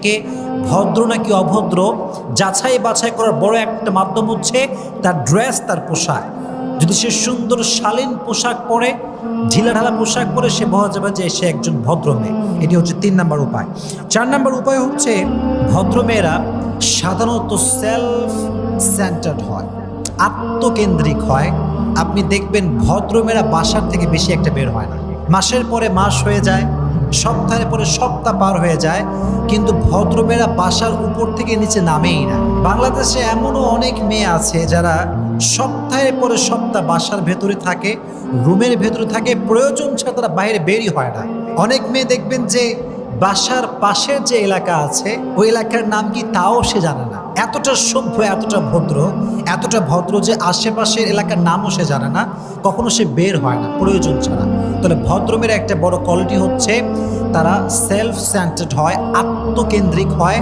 থেকে ভদ্র নাকি অভদ্র যাচাই বাছাই করার বড় একটা মাধ্যম হচ্ছে তার ড্রেস, তার পোশাক। যদি সে সুন্দর শালীন পোশাক পরে, ঢিলাঢালা পোশাক পরে, সে বোঝা যাবে যে সে একজন ভদ্র মেয়ে। এটি হচ্ছে 3 নাম্বার উপায়। 4 নাম্বার উপায় হচ্ছে ভদ্র মেয়েরা সাধারণত সেলফ সেন্টার্ড হয়, আত্মকেন্দ্রিক হয়। আপনি দেখবেন ভদ্রমেয়েরা বাসার থেকে বেশি একটা বের হয় না। মাসের পরে মাস হয়ে যায়, সপ্তাহের পরে সপ্তাহ পার হয়ে যায়, কিন্তু ভদ্রমেয়েরা বাসার উপর থেকে নিচে নামেই না। বাংলাদেশে এমনও অনেক মেয়ে আছে যারা সপ্তাহের পরে সপ্তাহ বাসার ভেতরে থাকে, রুমের ভেতরে থাকে, প্রয়োজন ছাড়া তারা বাইরে বেরই হয় না। অনেক মেয়ে দেখবেন যে বাসার পাশের যে এলাকা আছে ওই এলাকার নাম কি তাও সে জানে না। এতটা সভ্য, এতটা ভদ্র যে আশেপাশের এলাকার নামও সে জানে না, কখনো সে বের হয় না প্রয়োজন ছাড়া। তাহলে ভদ্রমের একটা বড় কোয়ালিটি হচ্ছে তারা সেলফ সেন্টার্ড হয়, আত্মকেন্দ্রিক হয়।